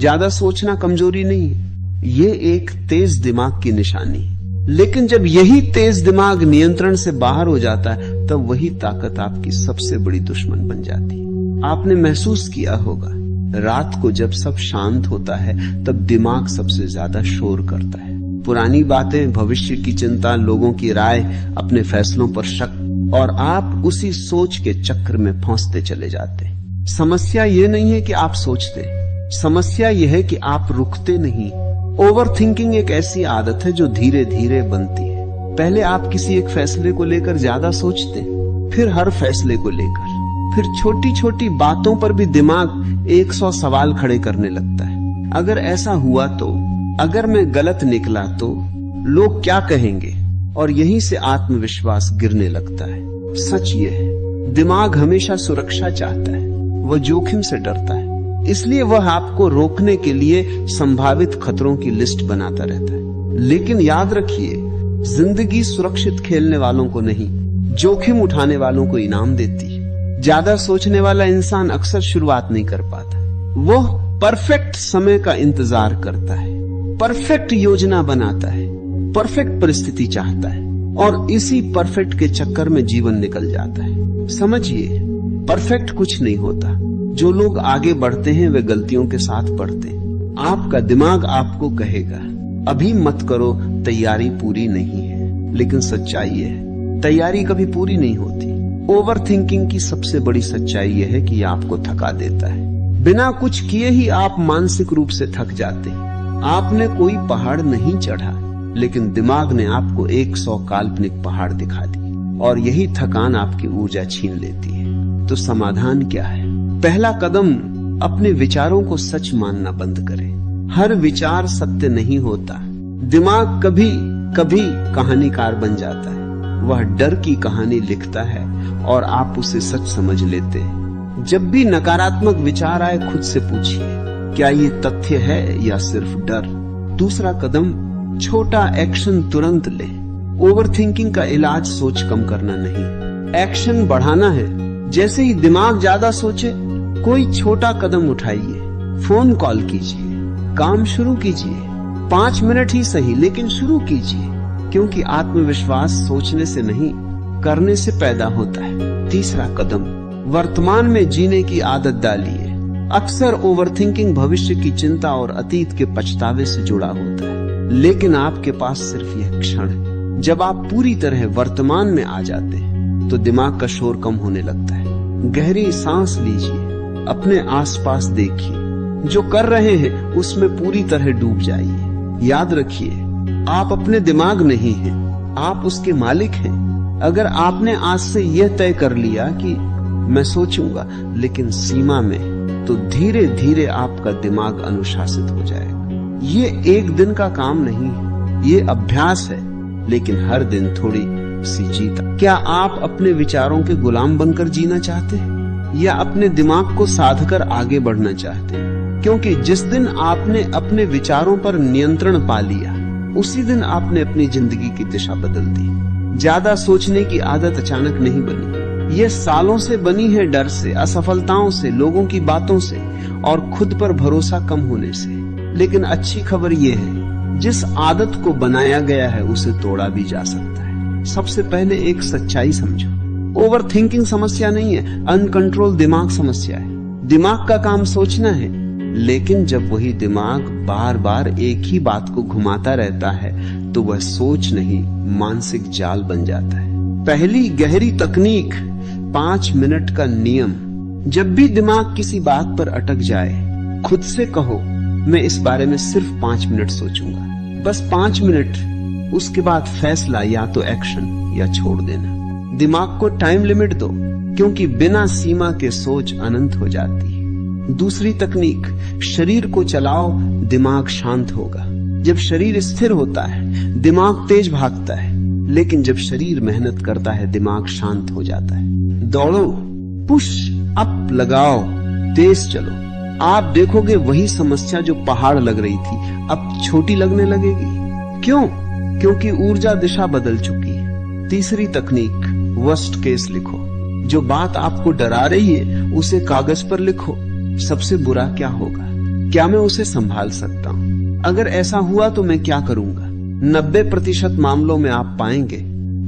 ज्यादा सोचना कमजोरी नहीं है, ये एक तेज दिमाग की निशानी है। लेकिन जब यही तेज दिमाग नियंत्रण से बाहर हो जाता है, तब वही ताकत आपकी सबसे बड़ी दुश्मन बन जाती है। आपने महसूस किया होगा, रात को जब सब शांत होता है तब दिमाग सबसे ज्यादा शोर करता है। पुरानी बातें, भविष्य की चिंता, लोगों की राय, अपने फैसलों पर शक, और आप उसी सोच के चक्र में फंसते चले जाते हैं। समस्या ये नहीं है कि आप सोचते, समस्या यह है कि आप रुकते नहीं। ओवर थिंकिंग एक ऐसी आदत है जो धीरे धीरे बनती है। पहले आप किसी एक फैसले को लेकर ज्यादा सोचते, फिर हर फैसले को लेकर, फिर छोटी छोटी बातों पर भी दिमाग 100 सवाल खड़े करने लगता है। अगर ऐसा हुआ तो, अगर मैं गलत निकला तो, लोग क्या कहेंगे, और यहीं से आत्मविश्वास गिरने लगता है। सच ये है, दिमाग हमेशा सुरक्षा चाहता है, वह जोखिम से डरता है, इसलिए वह आपको रोकने के लिए संभावित खतरों की लिस्ट बनाता रहता है। लेकिन याद रखिए, जिंदगी सुरक्षित खेलने वालों को नहीं, जोखिम उठाने वालों को इनाम देती है। ज्यादा सोचने वाला इंसान अक्सर शुरुआत नहीं कर पाता। वो परफेक्ट समय का इंतजार करता है, परफेक्ट योजना बनाता है, परफेक्ट परिस्थिति चाहता है, और इसी परफेक्ट के चक्कर में जीवन निकल जाता है। समझिए, परफेक्ट कुछ नहीं होता। जो लोग आगे बढ़ते हैं वे गलतियों के साथ बढ़ते हैं। आपका दिमाग आपको कहेगा, अभी मत करो, तैयारी पूरी नहीं है। लेकिन सच्चाई है, तैयारी कभी पूरी नहीं होती। ओवर थिंकिंग की सबसे बड़ी सच्चाई यह है कि यह आपको थका देता है। बिना कुछ किए ही आप मानसिक रूप से थक जाते हैं। आपने कोई पहाड़ नहीं चढ़ा, लेकिन दिमाग ने आपको 100 काल्पनिक पहाड़ दिखा दी, और यही थकान आपकी ऊर्जा छीन लेती है। तो समाधान क्या है? पहला कदम, अपने विचारों को सच मानना बंद करें। हर विचार सत्य नहीं होता। दिमाग कभी कभी कहानीकार बन जाता है। वह डर की कहानी लिखता है और आप उसे सच समझ लेते हैं। जब भी नकारात्मक विचार आए, खुद से पूछिए, क्या ये तथ्य है या सिर्फ डर? दूसरा कदम, छोटा एक्शन तुरंत ले। ओवर थिंकिंग का इलाज सोच कम करना नहीं, एक्शन बढ़ाना है। जैसे ही दिमाग ज्यादा सोचे, कोई छोटा कदम उठाइए। फोन कॉल कीजिए, काम शुरू कीजिए, 5 मिनट ही सही, लेकिन शुरू कीजिए। क्योंकि आत्मविश्वास सोचने से नहीं, करने से पैदा होता है। तीसरा कदम, वर्तमान में जीने की आदत डालिए। अक्सर ओवरथिंकिंग भविष्य की चिंता और अतीत के पछतावे से जुड़ा होता है, लेकिन आपके पास सिर्फ यह क्षण है। जब आप पूरी तरह वर्तमान में आ जाते हैं, तो दिमाग का शोर कम होने लगता है। गहरी सांस लीजिए, अपने आसपास देखिए, जो कर रहे हैं उसमें पूरी तरह डूब जाइए। याद रखिए, आप अपने दिमाग नहीं हैं, आप उसके मालिक हैं। अगर आपने आज से यह तय कर लिया कि मैं सोचूंगा, लेकिन सीमा में, तो धीरे धीरे आपका दिमाग अनुशासित हो जाएगा। ये एक दिन का काम नहीं है, ये अभ्यास है, लेकिन हर दिन थोड़ी सी जीत। क्या आप अपने विचारों के गुलाम बनकर जीना चाहते हैं, या अपने दिमाग को साध कर आगे बढ़ना चाहते हैं? क्योंकि जिस दिन आपने अपने विचारों पर नियंत्रण पा लिया, उसी दिन आपने अपनी जिंदगी की दिशा बदल दी। ज्यादा सोचने की आदत अचानक नहीं बनी, ये सालों से बनी है, डर से, असफलताओं से, लोगों की बातों से और खुद पर भरोसा कम होने से। लेकिन अच्छी खबर ये है, जिस आदत को बनाया गया है उसे तोड़ा भी जा सकता है। सबसे पहले एक सच्चाई समझो, ओवर थिंकिंग समस्या नहीं है, अनकंट्रोल दिमाग समस्या है। दिमाग का काम सोचना है, लेकिन जब वही दिमाग बार बार एक ही बात को घुमाता रहता है, तो वह सोच नहीं, मानसिक जाल बन जाता है। पहली गहरी तकनीक, 5 मिनट का नियम। जब भी दिमाग किसी बात पर अटक जाए, खुद से कहो, मैं इस बारे में सिर्फ 5 मिनट सोचूंगा, बस 5 मिनट। उसके बाद फैसला, या तो एक्शन या छोड़ देना। दिमाग को टाइम लिमिट दो, क्योंकि बिना सीमा के सोच अनंत हो जाती है। दूसरी तकनीक, शरीर को चलाओ, दिमाग शांत होगा। जब शरीर स्थिर होता है, दिमाग तेज भागता है, लेकिन जब शरीर मेहनत करता है, दिमाग शांत हो जाता है। दौड़ो, पुश अप लगाओ, तेज चलो। आप देखोगे वही समस्या जो पहाड़ लग रही थी, अब छोटी लगने लगेगी। क्यों? क्योंकि ऊर्जा दिशा बदल चुकी है। तीसरी तकनीक, वर्स्ट केस लिखो। जो बात आपको डरा रही है, उसे कागज पर लिखो। सबसे बुरा क्या होगा? क्या मैं उसे संभाल सकता हूं? अगर ऐसा हुआ तो मैं क्या करूंगा? 90% मामलों में आप पाएंगे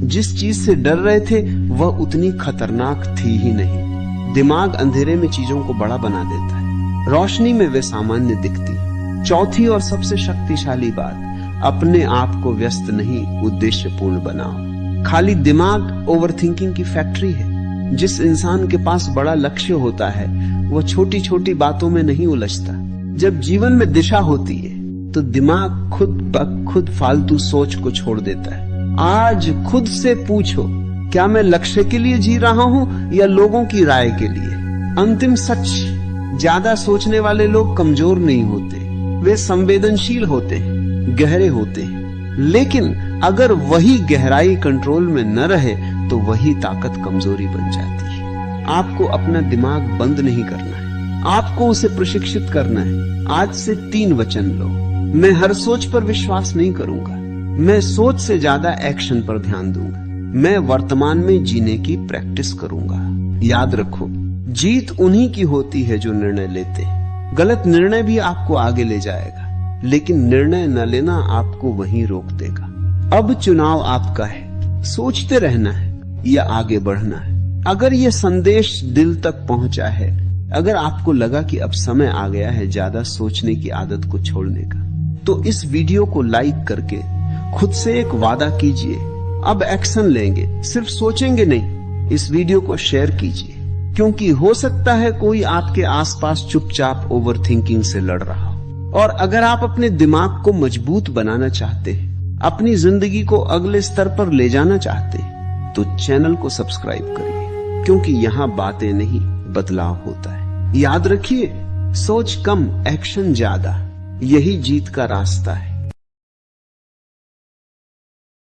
जिस चीज से डर रहे थे वह उतनी खतरनाक थी ही नहीं। दिमाग अंधेरे में चीजों को बड़ा बना देता है, रोशनी में वे सामान्य दिखती। चौथी और सबसे शक्तिशाली बात, अपने आप को व्यस्त नहीं, उद्देश्यपूर्ण बनाओ। खाली दिमाग ओवरथिंकिंग की फैक्ट्री है। जिस इंसान के पास बड़ा लक्ष्य होता है वह छोटी छोटी बातों में नहीं उलझता। जब जीवन में दिशा होती है तो दिमाग खुद ब खुद फालतू सोच को छोड़ देता है। आज खुद से पूछो, क्या मैं लक्ष्य के लिए जी रहा हूं या लोगों की राय के लिए? अंतिम सच, ज्यादा सोचने वाले लोग कमजोर नहीं होते, वे संवेदनशील होते हैं, गहरे होते हैं। लेकिन अगर वही गहराई कंट्रोल में न रहे तो वही ताकत कमजोरी बन जाती है। आपको अपना दिमाग बंद नहीं करना है, आपको उसे प्रशिक्षित करना है। आज से 3 वचन लो। मैं हर सोच पर विश्वास नहीं करूंगा, मैं सोच से ज्यादा एक्शन पर ध्यान दूंगा। मैं वर्तमान में जीने की प्रैक्टिस करूंगा। याद रखो, जीत उन्हीं की होती है जो निर्णय लेते हैं। गलत निर्णय भी आपको आगे ले जाएगा, लेकिन निर्णय न लेना आपको वहीं रोक देगा। अब चुनाव आपका है, सोचते रहना है या आगे बढ़ना है। अगर यह संदेश दिल तक पहुंचा है, अगर आपको लगा कि अब समय आ गया है ज्यादा सोचने की आदत को छोड़ने का, तो इस वीडियो को लाइक करके खुद से एक वादा कीजिए, अब एक्शन लेंगे, सिर्फ सोचेंगे नहीं। इस वीडियो को शेयर कीजिए, क्योंकि हो सकता है कोई आपके आसपास चुपचाप ओवरथिंकिंग से लड़ रहा हो। और अगर आप अपने दिमाग को मजबूत बनाना चाहते हैं, अपनी जिंदगी को अगले स्तर पर ले जाना चाहते हैं, तो चैनल को सब्सक्राइब करिए, क्योंकि यहाँ बातें नहीं बदलाव होता है। याद रखिए, सोच कम, एक्शन ज्यादा, यही जीत का रास्ता है।